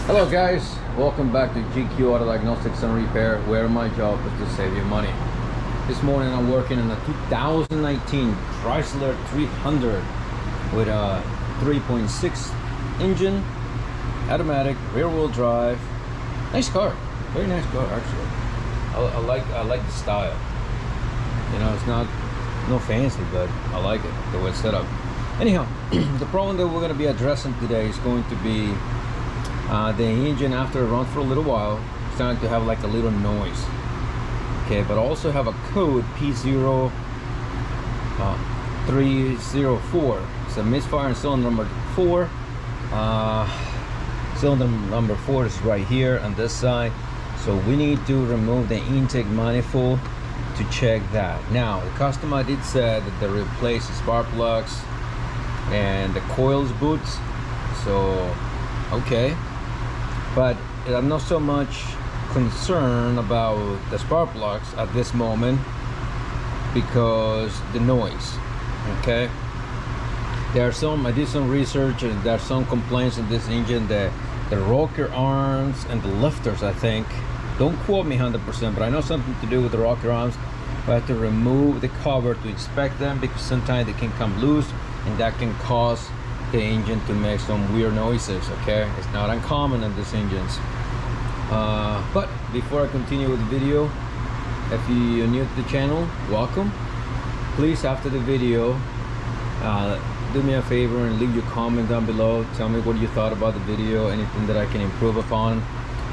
Hello guys, welcome back to GQ Auto Diagnostics and Repair, where my job is to save you money. This morning I'm working on a 2019 Chrysler 300 with a 3.6 engine, automatic, rear-wheel drive. Nice car, very nice car actually. I like the style. You know, it's not no fancy, but I like it the way it's set up. Anyhow, the problem that we're going to be addressing today is going to be the engine, after it runs for a little while, starting to have like a little noise. Okay, but also have a code P0304. It's a misfire in cylinder number 4. Cylinder number 4 is right here on this side, so we need to remove the intake manifold to check that. Now the customer did say that they replace the spark plugs and the coils boots, so okay, but I'm not so much concerned about the spark plugs at this moment because the noise. Okay, I did some research and there are some complaints in this engine that the rocker arms and the lifters, I think, don't quote me 100%, but I know something to do with the rocker arms. I have to remove the cover to inspect them because sometimes they can come loose and that can cause the engine to make some weird noises. Okay, it's not uncommon in these engines. But before I continue with the video, if you're new to the channel, welcome. Please, after the video, do me a favor and leave your comment down below. Tell me what you thought about the video, anything that I can improve upon.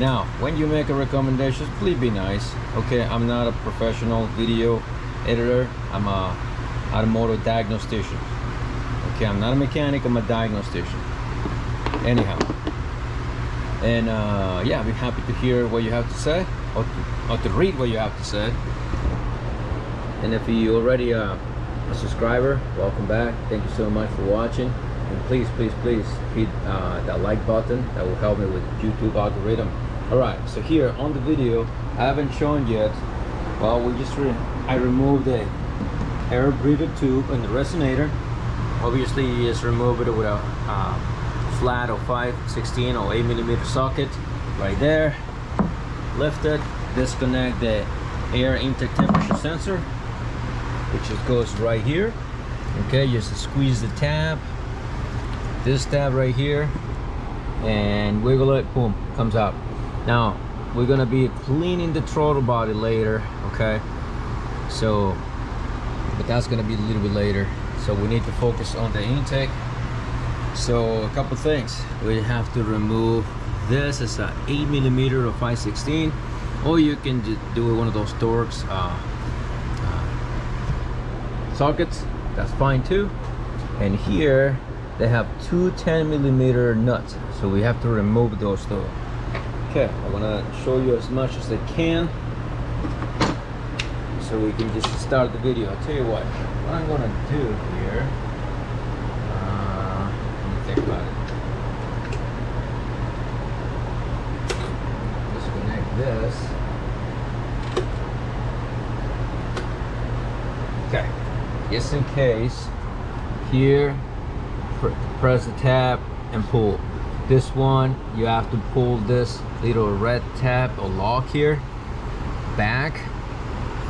Now, when you make a recommendation, please be nice. Okay, I'm not a professional video editor. I'm a automotive diagnostician. Okay, I'm not a mechanic, I'm a diagnostician. Anyhow, and yeah, I'll be happy to hear what you have to say, or to read what you have to say. And if you already a subscriber, welcome back. Thank you so much for watching. And please hit that like button. That will help me with YouTube algorithm. Alright, so here on the video, I haven't shown yet. Well, I removed the air breather tube and the resonator. Obviously, you just remove it with a flat or 5/16 or 8mm socket right there. Lift it, disconnect the air intake temperature sensor, which just goes right here. Okay, just squeeze the tab, this tab right here, and wiggle it, boom, comes out. Now we're gonna be cleaning the throttle body later, okay, so but that's gonna be a little bit later. So we need to focus on the intake. So a couple things, we have to remove this. It's a 8mm or 5/16, or you can do it one of those Torx sockets, that's fine too. And here they have two 10mm nuts, so we have to remove those though. Okay, I'm gonna show you as much as I can so we can just start the video. I'll tell you what I'm gonna do here. Let me think about it. Disconnect this. Okay, just in case, here, press the tab and pull. This one, you have to pull this little red tab or lock here back,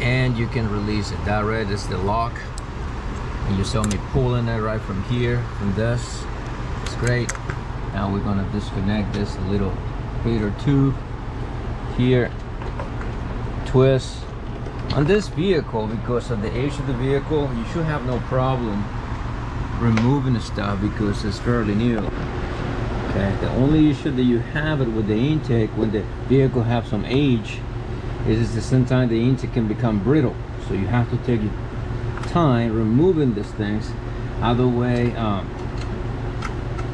and you can release it. That red is the lock, and you saw me pulling it right from here, from this. It's great. Now we're gonna disconnect this little breather tube here, twist. On this vehicle, because of the age of the vehicle, you should have no problem removing the stuff because it's fairly new. Okay, the only issue that you have it with the intake when the vehicle have some age is that sometimes the intake can become brittle, so you have to take your time removing these things. Other way,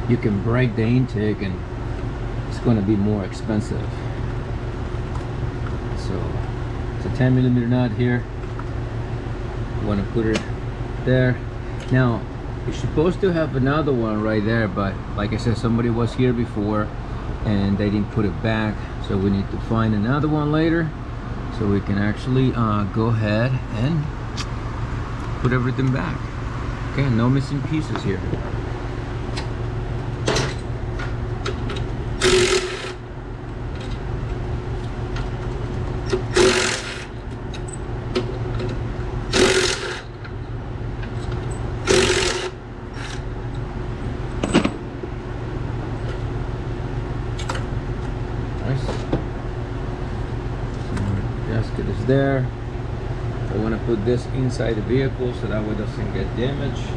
you can break the intake and it's going to be more expensive. So it's a 10mm nut here. You want to put it there. Now you're supposed to have another one right there, but like I said, somebody was here before and they didn't put it back, so we need to find another one later so we can actually go ahead and put everything back. Okay, no missing pieces here. is there. I want to put this inside the vehicle so that way it doesn't get damaged.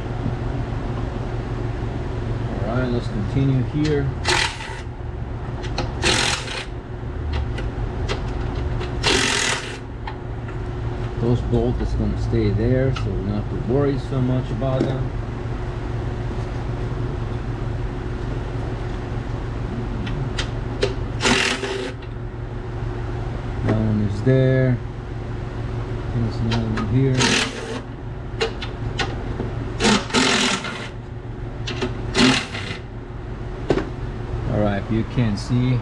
Alright, let's continue here. Those bolts is going to stay there, so we don't have to worry so much about them. That one is there. There's another one here. Alright, if you can see,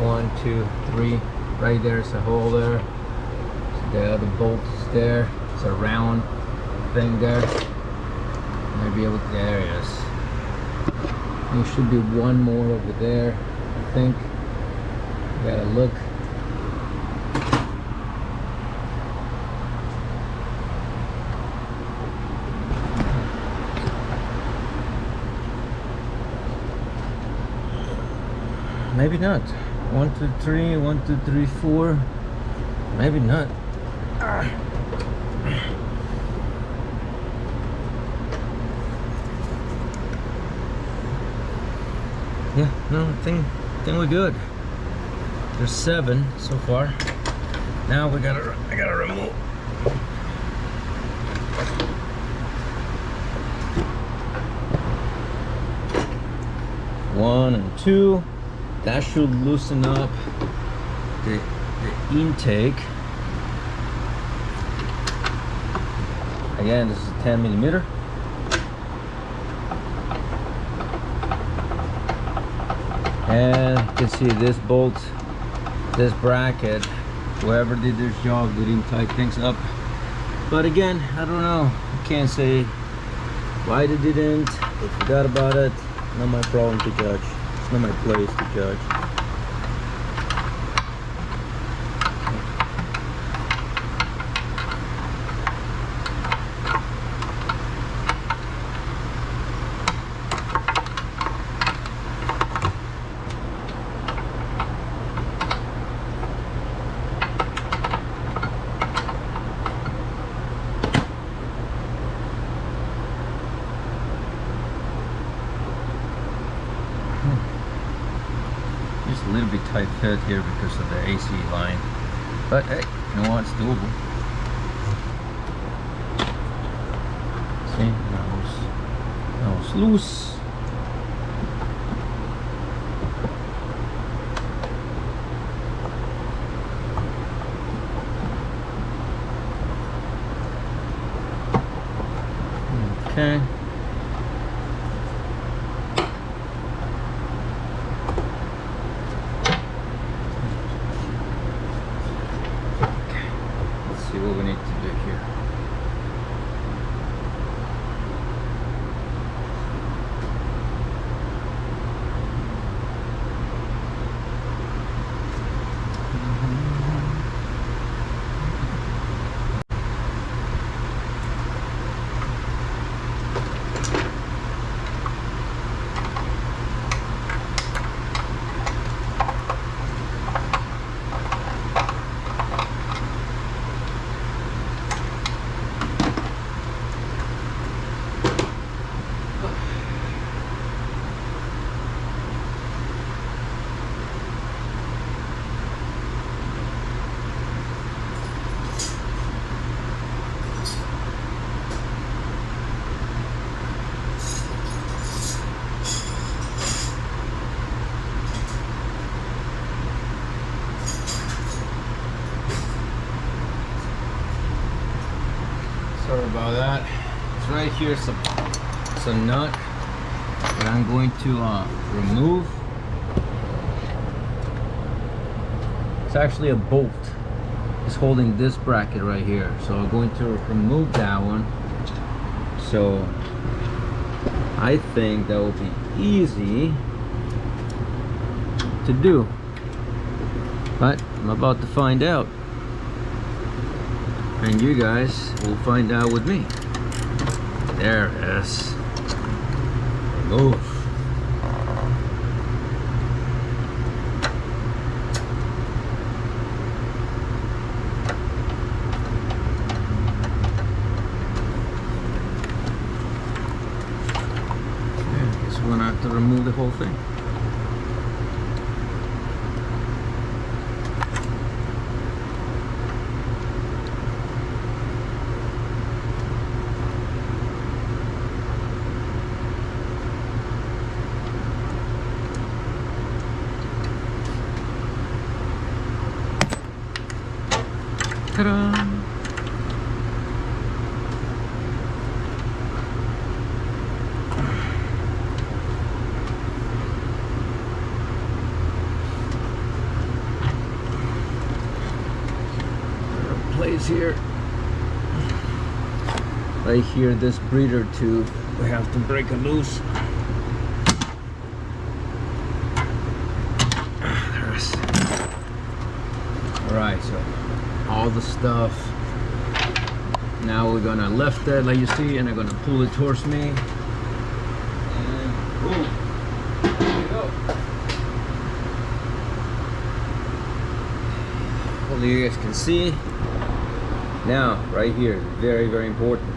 1, 2, 3, right there's a hole there. The other bolt is there. It's a round thing there. Maybe able to, there it is. There should be one more over there, I think. Gotta look. Maybe not. 1, 2, 3, 1, 2, 3, 4. Maybe not. Yeah, no, I think we're good. There's 7 so far. Now I gotta remove. 1 and 2. That should loosen up the intake. Again, this is a 10mm. And you can see this bolt, this bracket, whoever did this job didn't tighten things up. But again, I don't know. I can't say why they didn't. They forgot about it. Not my problem to judge. It's not my place to judge. A little bit tight fit here because of the AC line, but hey, you know what, it's doable. See, now it's loose. Okay. What we need to do here. Sorry about that. It's right here. It's a nut that I'm going to remove. It's actually a bolt. It's holding this bracket right here. So I'm going to remove that one. So I think that will be easy to do. But I'm about to find out. And you guys will find out with me. There it is. Move. we're gonna have to remove the whole thing. Ta-da! Place here, right here, this breather tube, we have to break it loose. There's, all right, so all the stuff. Now we're gonna lift it like you see, and I'm gonna pull it towards me, and boom, there you go. Hopefully you guys can see. Now, right here, very, very important.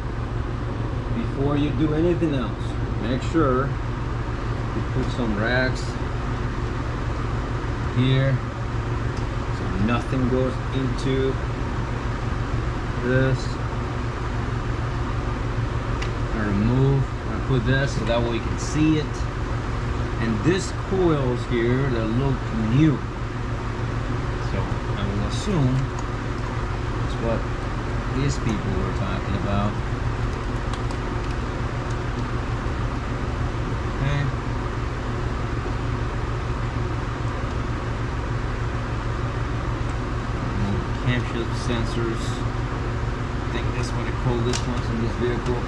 Before you do anything else, make sure you put some racks here so nothing goes into this. I remove, I put this so that way you can see it. And this coils here that look new. So I will assume that's what these people were talking about. Okay. Camshaft sensors. I think that's what they call this ones in this vehicle.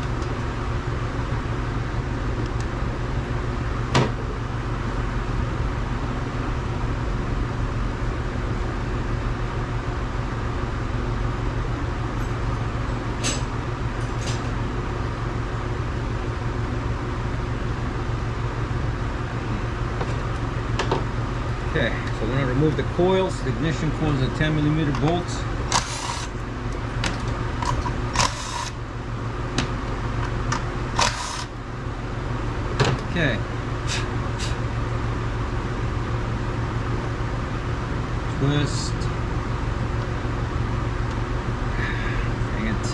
Okay, so we're going to remove the coils. The ignition coils are 10mm bolts. Okay. Twist. Dang it.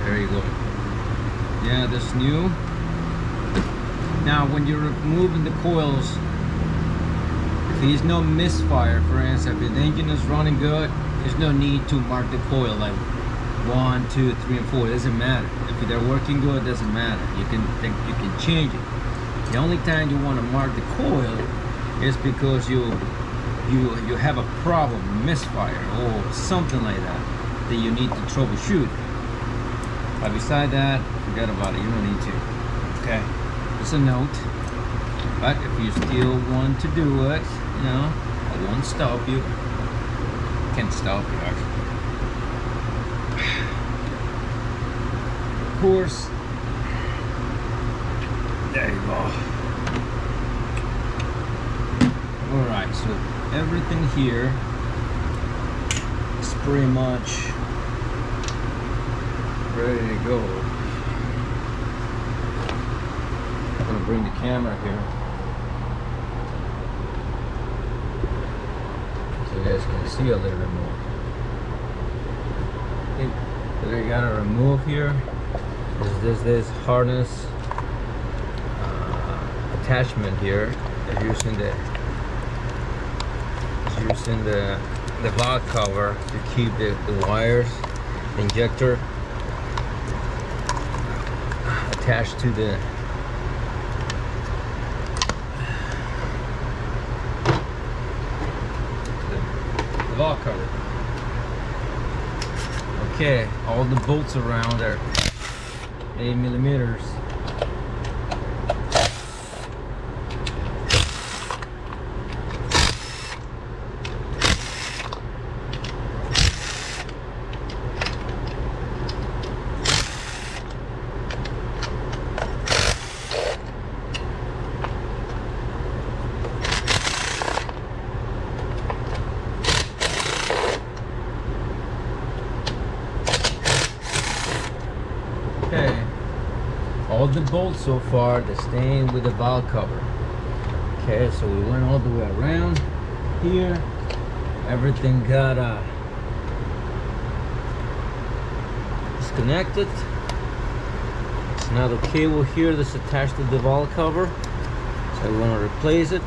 There you go. Yeah, that's new. Now, when you're removing the coils, there's no misfire. For instance, if the engine is running good, there's no need to mark the coil like 1, 2, 3, and 4. It doesn't matter. If they're working good, it doesn't matter. You can change it. The only time you want to mark the coil is because you have a problem, misfire or something like that you need to troubleshoot. But beside that, forget about it. You don't need to. Okay, just a note. But if you still want to do it, you know, I won't stop you. Can't stop you, actually. Of course. There you go. Alright, so everything here is pretty much ready to go. I'm gonna bring the camera here so you guys can see a little bit more. I think that I gotta remove here is this harness attachment here. They're using the valve cover to keep the wires, the injector attached to the valve cover. Okay, all the bolts around are 8mm. the bolts so far, they're staying with the valve cover. Okay, so we went all the way around here. Everything got disconnected. It's another cable here that's attached to the valve cover. So we want to replace it.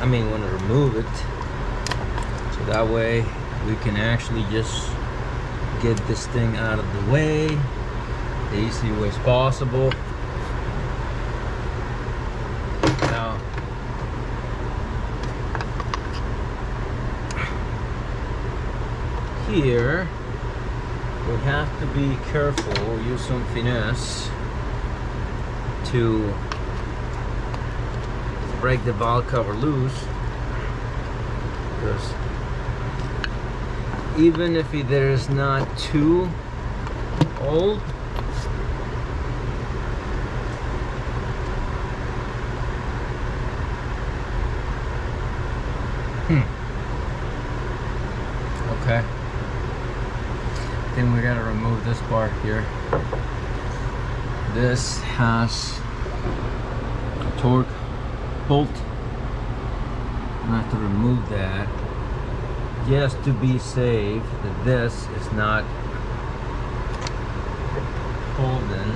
I mean, want to remove it. So that way we can actually just get this thing out of the way the easiest way as possible. Now, here we have to be careful, use some finesse to break the valve cover loose, because even if there is not too old, okay, then we gotta remove this part here. This has a torque bolt. I have to remove that just to be safe that this is not holding.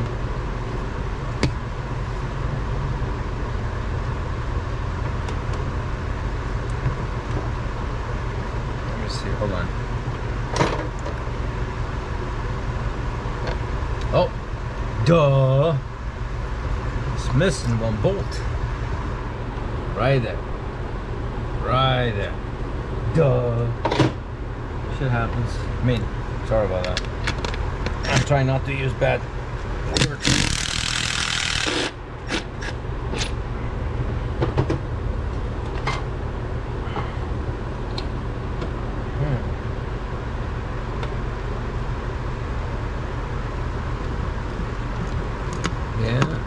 Let me see, hold on. Oh, duh. It's missing one bolt. Right there. Right there. Duh. Shit happens. I mean, sorry about that. I'm trying not to use bad words. Yeah.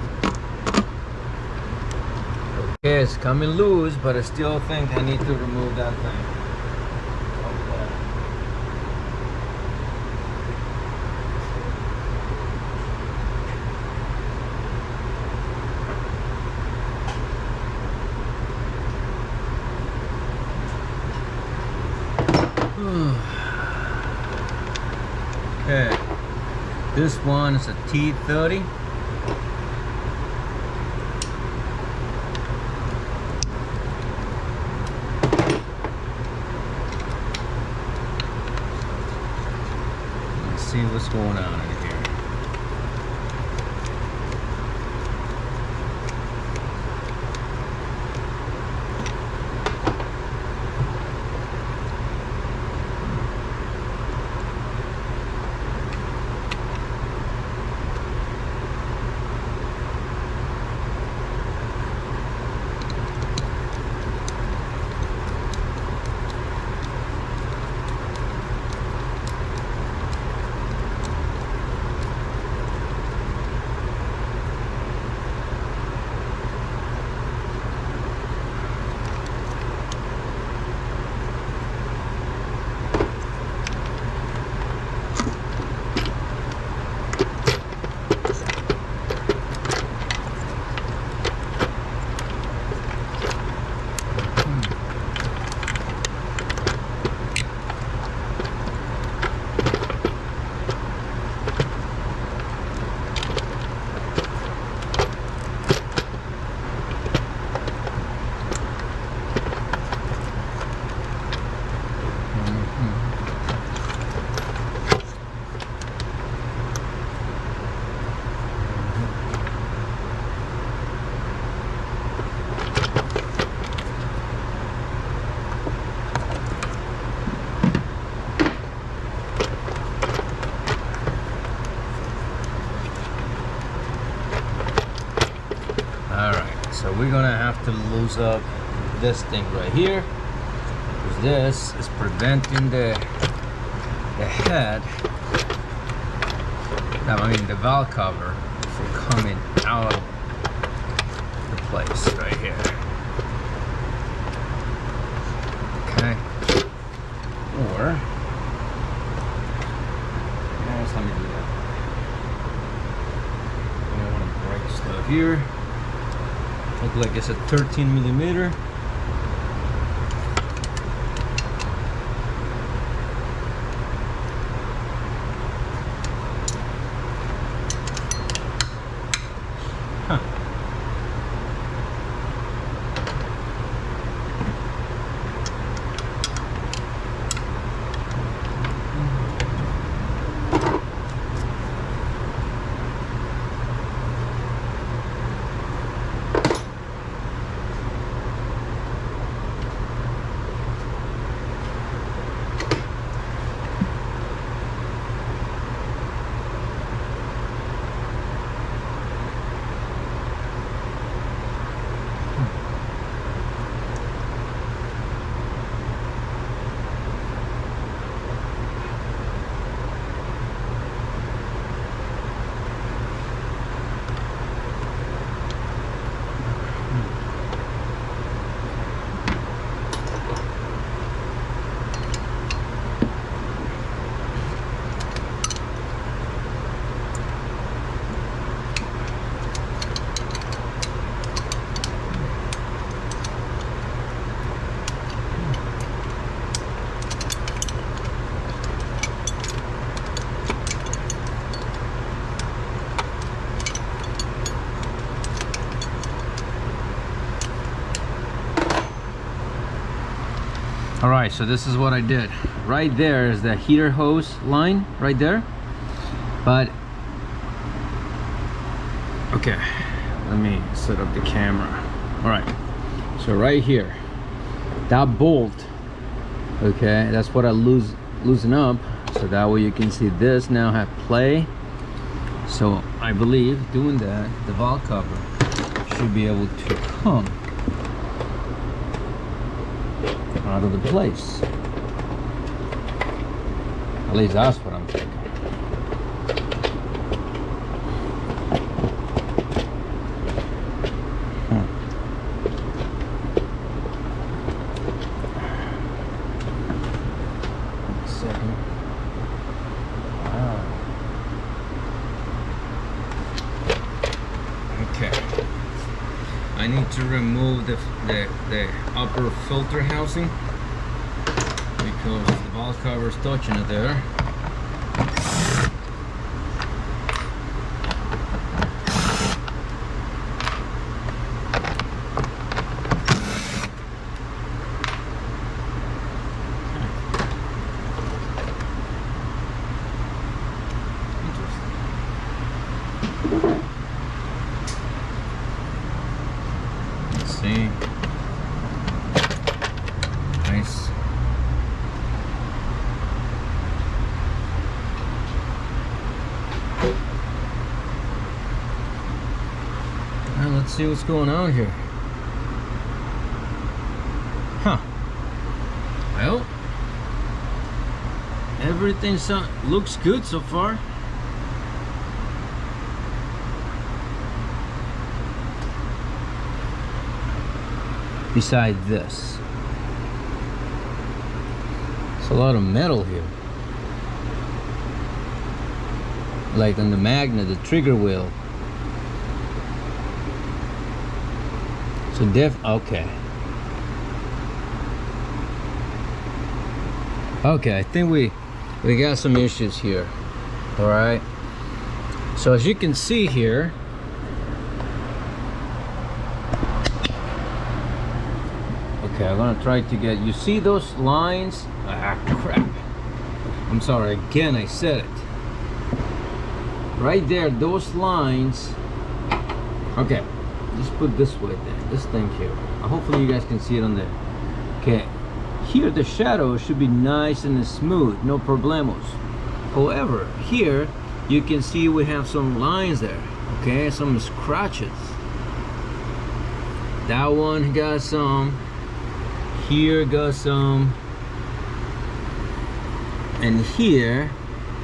Okay, it's coming loose, but I still think I need to remove that thing. Okay, this one is a T30. Let's see what's going on in here. So we're gonna have to lose up this thing right here, because this is preventing the head, I mean the valve cover, from coming out of the place right here. Okay. Or yes, let me do that. I don't want to break stuff. here. Look like it's a 13 millimeter. All right, so this is what I did. Right there is the heater hose line right there. But okay, let me set up the camera. All right, so right here, that bolt, okay, that's what I loosen up, so that way you can see this now have play. So I believe doing that, the valve cover should be able to come out of the place. At least that's what I'm thinking. I need to remove the upper filter housing because the valve cover is touching it there. See, nice. Now let's see what's going on here. Huh. Well, everything looks good so far. Beside this, it's a lot of metal here, like on the magnet, the trigger wheel. So okay, I think we got some issues here. All right, so as you can see here, okay, I'm gonna try to get, you see those lines? Ah, crap. I'm sorry, again, I said it. Right there, those lines. Okay, just put this way then, this thing here. Hopefully you guys can see it on there. Okay, here the shadow should be nice and smooth, no problemos. However, here you can see we have some lines there, okay, some scratches. That one got some. Here got some, and here,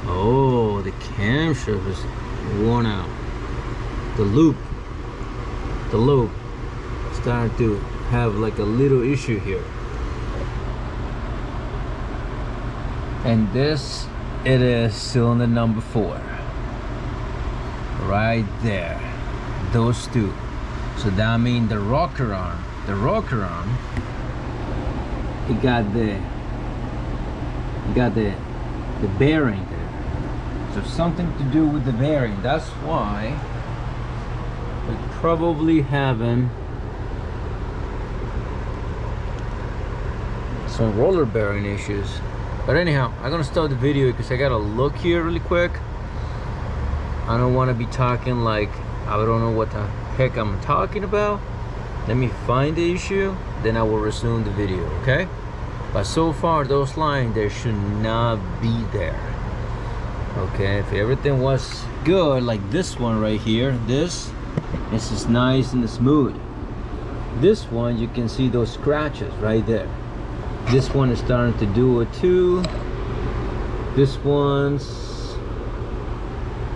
oh, the camshaft is worn out. The loop started to have like a little issue here. And this, it is cylinder number 4, right there. those two. So that means the rocker arm, it got the bearing there. So something to do with the bearing. That's why we probably having some roller bearing issues. But anyhow, I'm gonna start the video because I gotta look here really quick. I don't want to be talking like I don't know what the heck I'm talking about. Let me find the issue, then I will resume the video, okay? But so far those lines, they should not be there. Okay, if everything was good, like this one right here, this is nice and smooth. This one, you can see those scratches right there. This one is starting to do it too. This one's,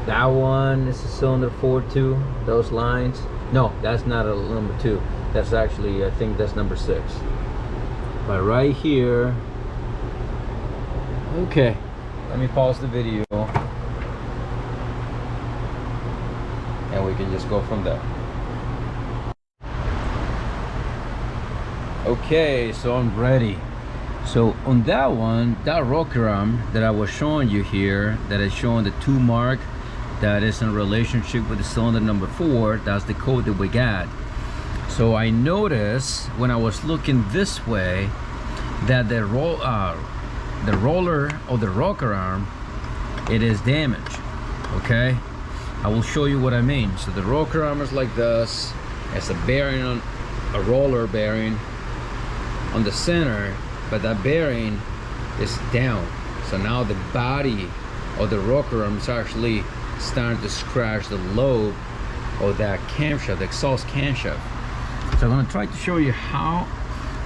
that one is a cylinder 4 too. Those lines, no, that's not a number 2. That's actually, I think that's number 6. But right here, okay, let me pause the video and we can just go from there. Okay, so I'm ready. So on that one, that rocker arm that I was showing you here, that is showing the 2 mark that is in relationship with the cylinder number 4, that's the code that we got. So I noticed when I was looking this way that the roller or the rocker arm, it is damaged. Okay, I will show you what I mean. So the rocker arm is like this. It's a bearing on a roller bearing on the center, but that bearing is down. So now the body of the rocker arm is actually starting to scratch the lobe of that camshaft, the exhaust camshaft. So I'm going to try to show you how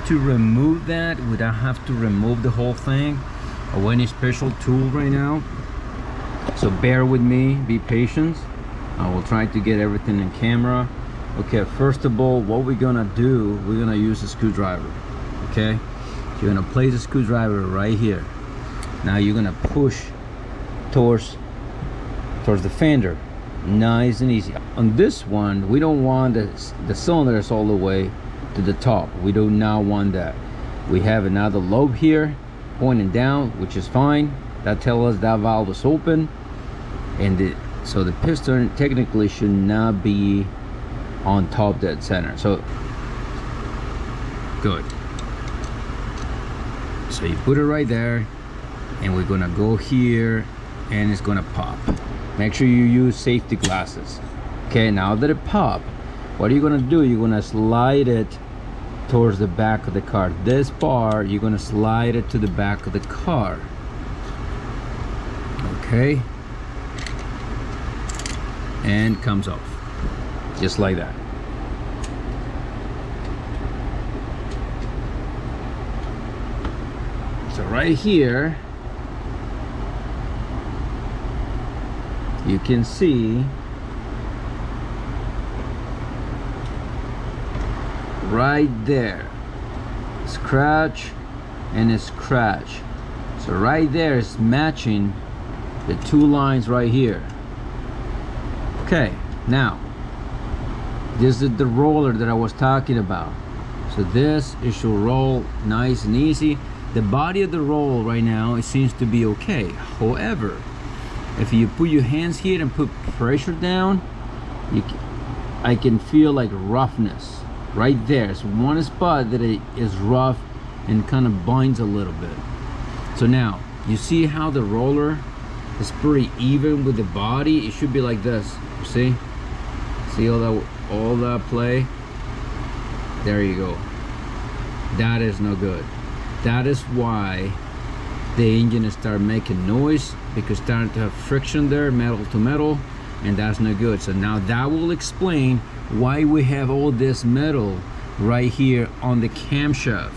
to remove that without have to remove the whole thing or any special tool right now. So bear with me, be patient. I will try to get everything in camera. Okay, first of all, what we're gonna do, we're gonna use a screwdriver. Okay, you're gonna place the screwdriver right here. Now you're gonna push towards the fender, nice and easy. On this one, we don't want the cylinders all the way to the top. We do not want that. We have another lobe here pointing down, which is fine. That tells us that valve is open, and so the piston technically should not be on top dead center. So good. So you put it right there, and we're gonna go here, and it's gonna pop. Make sure you use safety glasses. Okay, now that it popped, what are you gonna do? You're gonna slide it towards the back of the car. This bar, you're gonna slide it to the back of the car. Okay, and comes off just like that. So right here you can see right there, scratch and a scratch. So right there is matching the 2 lines right here. Okay, now this is the roller that I was talking about. So this, it should roll nice and easy. The body of the roll right now, it seems to be okay. However, if you put your hands here and put pressure down, I can feel like roughness right there. It's one spot that it is rough and kind of binds a little bit. So now you see how the roller is pretty even with the body. It should be like this. See all that play? There you go. That is no good. That is why the engine start making noise, because starting to have friction there, metal to metal, and that's no good. So now that will explain why we have all this metal right here on the camshaft.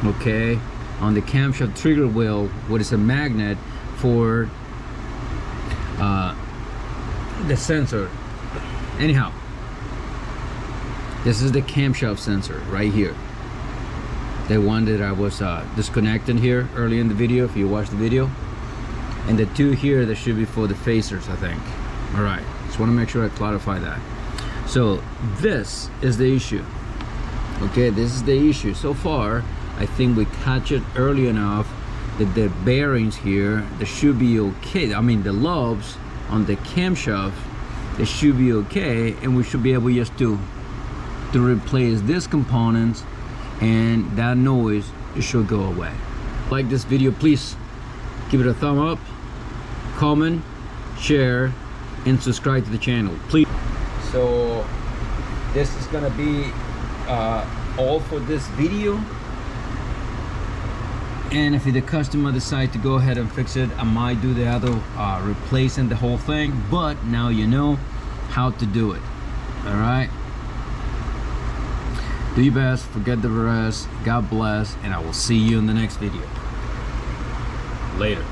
Okay, on the camshaft trigger wheel, what is a magnet for the sensor. Anyhow, this is the camshaft sensor right here, the one that I was disconnecting here early in the video, if you watched the video. And the 2 here, that should be for the phasers, I think. All right, just want to make sure I clarify that. So this is the issue. Okay, this is the issue. So far, I think we catch it early enough that the bearings here, they should be okay. I mean, the lobes on the camshaft, they should be okay, and we should be able just to replace this component, and that noise, it should go away. Like this video, please give it a thumb up, comment, share, and subscribe to the channel, please. So this is gonna be all for this video, and if the customer decides to go ahead and fix it, I might do the other replacing the whole thing, but now you know how to do it. All right, do your best, forget the rest. God bless, and I will see you in the next video. Later.